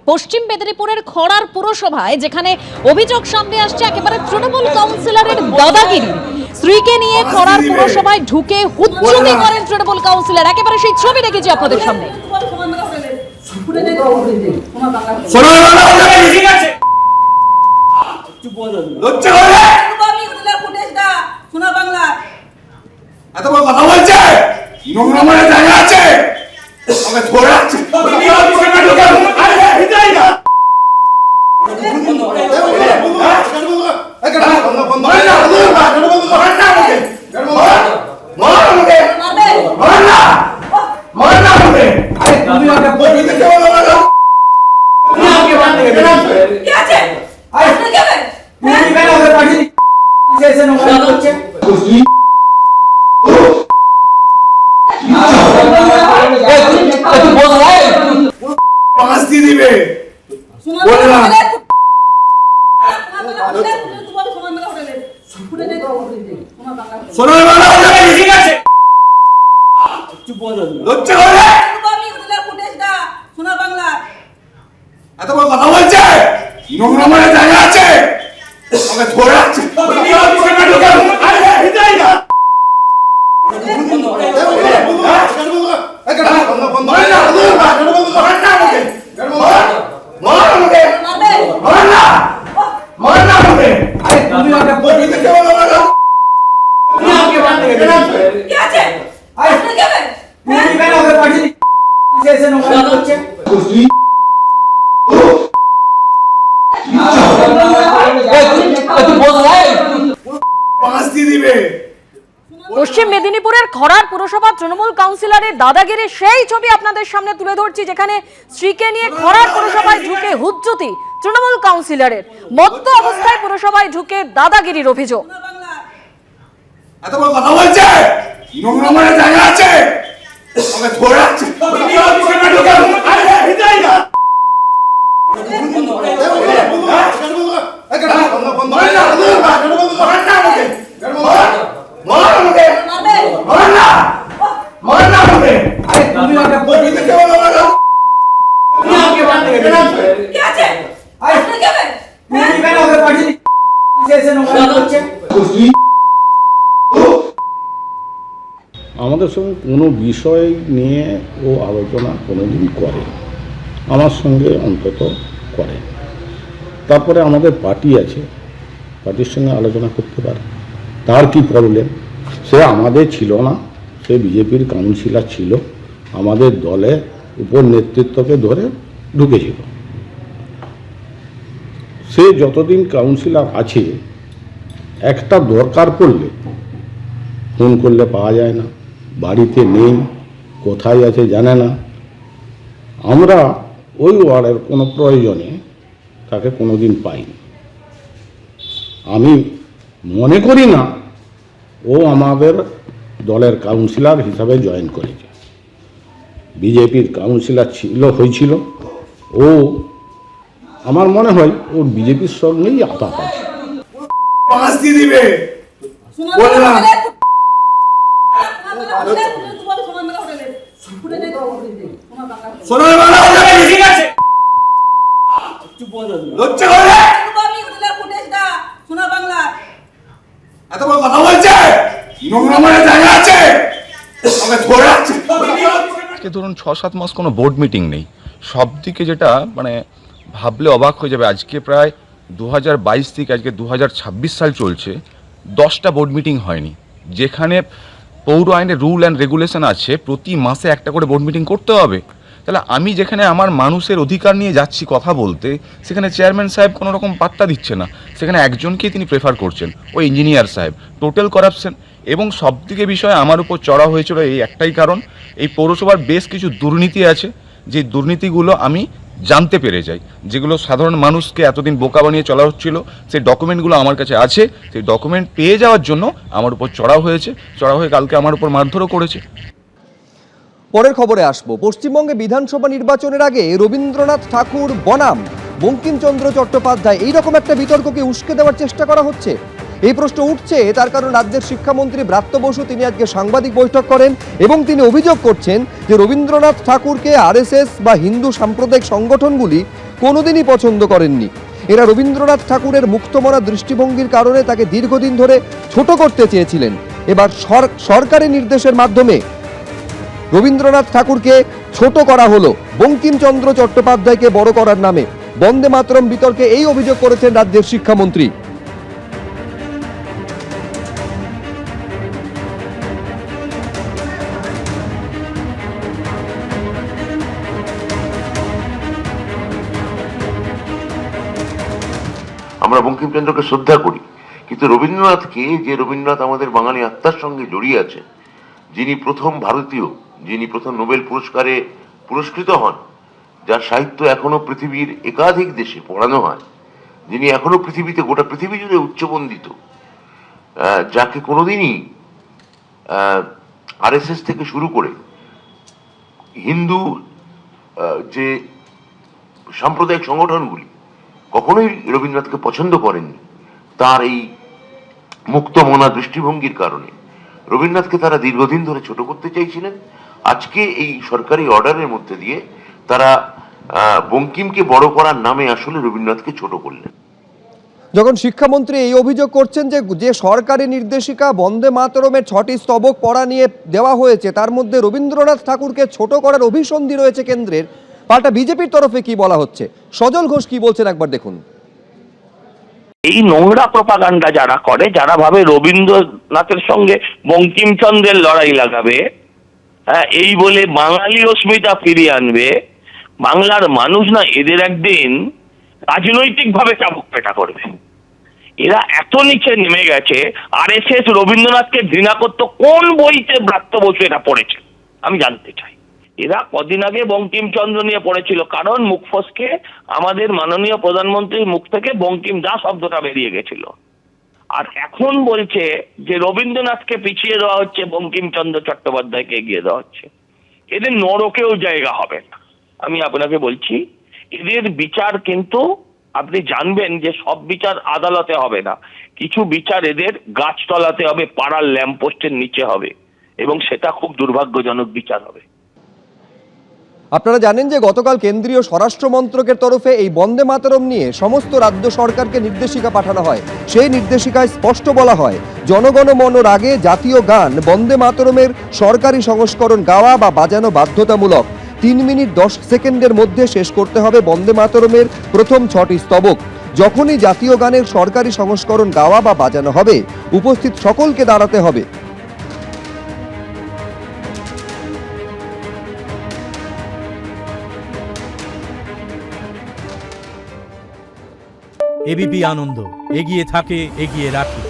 পশ্চিম মেদিনীপুরের খড়ার পুরসভায় যেখানে অভিযোগ সামনে আসছে একেবারে তৃণমূল কাউন্সিলরের দাদাগিরি। স্ত্রীকে নিয়ে খড়ার পুরসভায় ঢুকে হুজ্জুতি করেন তৃণমূল কাউন্সিলর। একেবারে সেই ছবি রেখেছি আপনাদের সামনে। এত বড় কথা বলছে, নোংরা মনে জায়গা আছে, আমাকে ধরে রাখছে। দিবে এত বড় কথা বলছে, নোংরা মনে জায়গা আছে, আমাকে ধরে রাখছে। পশ্চিম মেদিনীপুরের খড়ার পুরসভা তৃণমূল কাউন্সিলরের দাদাগিরি সেই ছবি আপনাদের সামনে তুলে ধরছি, যেখানে স্ত্রীকে নিয়ে খড়ার পুরসভায় ঢুকে হুজ্জুতি তৃণমূল কাউন্সিলরের। মত্ত অবস্থায় পুরসভায় ঢুকে দাদাগিরির অভিযোগ। এত বড় কথা বলছে, নোংরা মনে জায়গা আছে, আমাকে ধরে রাখছে। আমাদের সঙ্গে কোনো বিষয় নিয়ে ও আলোচনা কোনোদিন করে, আমার সঙ্গে অন্তত করে। তারপরে আমাদের পার্টি আছে, পার্টির সঙ্গে আলোচনা করতে পারে, তার কি প্রবলেম? সে আমাদের ছিল না, সে বিজেপির কাউন্সিলর ছিল, আমাদের দলে উপর নেতৃত্বকে ধরে ঢুকেছিল। সে যতদিন কাউন্সিলর আছে, একটা দরকার পড়লে ফোন করলে পাওয়া যায় না, বাড়িতে নেই, কোথায় আছে জানে না। আমরা ওই ওয়ার্ডের কোনো প্রয়োজনে তাকে কোনোদিন পাইনি। আমি মনে করি না ও আমাদের দলের কাউন্সিলর হিসাবে জয়েন করেছে। বিজেপির কাউন্সিলর হয়েছিল ও, আমার মনে হয় ওর বিজেপির সঙ্গেই আতাপ আছে। এত বড় কথা বলছে, নোংরা মনে জায়গা আছে, আমাকে ধরে রাখছে। আজকে ধরুন 6-7 মাস কোনো বোর্ড মিটিং নেই। সব দিকে যেটা মানে ভাবলে অবাক হয়ে যাবে, আজকে প্রায় 2022 থেকে আজকে 2026 সাল চলছে, 10টা বোর্ড মিটিং হয়নি। যেখানে পৌর আইনের রুল অ্যান্ড রেগুলেশন আছে প্রতি মাসে একটা করে বোর্ড মিটিং করতে হবে। তাহলে আমি যেখানে আমার মানুষের অধিকার নিয়ে যাচ্ছি কথা বলতে, সেখানে চেয়ারম্যান সাহেব কোনো রকম পাত্তা দিচ্ছে না। সেখানে একজনকেই তিনি প্রেফার করছেন, ওই ইঞ্জিনিয়ার সাহেব। Total corruption. এবং সবদিকে বিষয়ে আমার উপর চড়া হয়েছিল এই একটাই কারণ, এই পৌরসভার বেশ কিছু দুর্নীতি আছে, যে দুর্নীতিগুলো আমি জানতে পেরে যাই, যেগুলো সাধারণ মানুষকে এতদিন বোকা বানিয়ে চলা হচ্ছিল। সেই ডকুমেন্টগুলো আমার কাছে আছে, সেই ডকুমেন্ট পেয়ে যাওয়ার জন্য আমার উপর চড়া হয়েছে, চড়া হয়ে কালকে আমার উপর মারধরও করেছে। পরের খবরে আসবো। পশ্চিমবঙ্গে বিধানসভা নির্বাচনের আগে রবীন্দ্রনাথ ঠাকুর বনাম বঙ্কিমচন্দ্র চট্টোপাধ্যায় এইরকম একটা বিতর্ককে উস্কে দেওয়ার চেষ্টা করা হচ্ছে। এই প্রশ্ন উঠছে তার কারণ রাজ্যের শিক্ষামন্ত্রী ব্রাত্য বসু তিনি আজকে সাংবাদিক বৈঠক করেন এবং তিনি অভিযোগ করছেন যে রবীন্দ্রনাথ ঠাকুরকে আরএসএস বা হিন্দু সাম্প্রদায়িক সংগঠনগুলি কোনোদিনই পছন্দ করেননি। এরা রবীন্দ্রনাথ ঠাকুরের মুক্তমনা দৃষ্টিভঙ্গির কারণে তাকে দীর্ঘদিন ধরে ছোট করতে চেয়েছিলেন। এবার সরকারি নির্দেশের মাধ্যমে রবীন্দ্রনাথ ঠাকুরকে ছোট করা হলো বঙ্কিমচন্দ্র চট্টোপাধ্যায়কে বড় করার নামে। বন্দে মাতরম বিতর্কে এই অভিযোগ করেছেন রাজ্যের শিক্ষামন্ত্রী। আমরা বঙ্কিমচন্দ্রকে শ্রদ্ধা করি, কিন্তু রবীন্দ্রনাথকে, যে রবীন্দ্রনাথ আমাদের বাঙালি আত্মার সঙ্গে জড়িয়ে আছে, যিনি প্রথম ভারতীয়, যিনি প্রথম নোবেল পুরস্কারে পুরস্কৃত হন, যার সাহিত্য এখনো পৃথিবীর একাধিক দেশে পড়ানো হয়, যিনি এখনো পৃথিবীতে, গোটা পৃথিবী জুড়ে উচ্চবন্দিত, যাকে কোনোদিনই আরএসএস থেকে শুরু করে হিন্দু যে সাম্প্রদায়িক সংগঠনগুলি কখনোই রবীন্দ্রনাথকে পছন্দ করেননি, তার এই মুক্তমনা দৃষ্টিভঙ্গির কারণে রবীন্দ্রনাথকে তারা দীর্ঘদিন ধরে ছোট করতে চাইছিলেন। আজকে এই সরকারি অর্ডারের মধ্যে দিয়ে তারা বঙ্কিমকে বড় করার নামে আসলে রবীন্দ্রনাথকে ছোট করলেন। যখন শিক্ষামন্ত্রী এই অভিযোগ করছেন যে সরকারি নির্দেশিকা বন্দে মাতরমের 6টি স্তবক পড়া নিয়ে দেওয়া হয়েছে, তার মধ্যে রবীন্দ্রনাথ ঠাকুরকে ছোট করার অভিসন্ধি রয়েছে কেন্দ্রের, পাল্টা বিজেপির তরফে কি বলা হচ্ছে, সজল ঘোষ কি বলছেন একবার দেখুন। এই নোংরা প্রপাগান্ডা যারা করে, যারা ভাবে রবীন্দ্রনাথের সঙ্গে বঙ্কিমচন্দ্রের লড়াই লাগাবে, হ্যাঁ, এই বলে বাঙালি অস্মিতা ফিরিয়ে আনবে, বাংলার মানুষ না এদের একদিন রাজনৈতিক ভাবে চাবুক পেটা করবে। এরা এত নিচে নেমে গেছে। আরএসএস রবীন্দ্রনাথকে ঘৃণা করতো কোন বইতে ব্রাত্য বসু এটা পড়েছে আমি জানতে চাই। এরা কদিন আগে বঙ্কিমচন্দ্র নিয়ে পড়েছিল, কারণ মুখ ফসকে আমাদের মাননীয় প্রধানমন্ত্রীর মুখ থেকে বঙ্কিম দা শব্দটা বেরিয়ে গেছিল। আর এখন বলছে যে রবীন্দ্রনাথকে পিছিয়ে দেওয়া হচ্ছে, বঙ্কিমচন্দ্র চট্টোপাধ্যায়কে এগিয়ে দেওয়া হচ্ছে। এদের নরকেও জায়গা হবে না। আমি আপনাকে বলছি, এদের বিচার কিন্তু আপনি জানবেন যে সব বিচার আদালতে হবে না, কিছু বিচার এদের গাছতলাতে হবে, পাড়ার ল্যাম্পপোস্টের নিচে হবে, এবং সেটা খুব দুর্ভাগ্যজনক বিচার হবে। আপনারা জানেন যে গতকাল কেন্দ্রীয় স্বরাষ্ট্র মন্ত্রকের তরফে এই বন্দে মাতরম নিয়ে সমস্ত রাজ্য সরকারকে নির্দেশিকা পাঠানো হয়। সেই নির্দেশিকায় স্পষ্ট বলা হয়, জনগণ মনর আগে জাতীয় গান বন্দে মাতরমের সরকারি সংস্করণ গাওয়া বা বাজানো বাধ্যতামূলক। 3 মিনিট 10 সেকেন্ডের মধ্যে শেষ করতে হবে বন্দে মাতরমের প্রথম 6টি স্তবক। যখনই জাতীয় গানের সরকারি সংস্করণ গাওয়া বা বাজানো হবে, উপস্থিত সকলকে দাঁড়াতে হবে। এবিপি আনন্দ, এগিয়ে থাকে, এগিয়ে রাখে।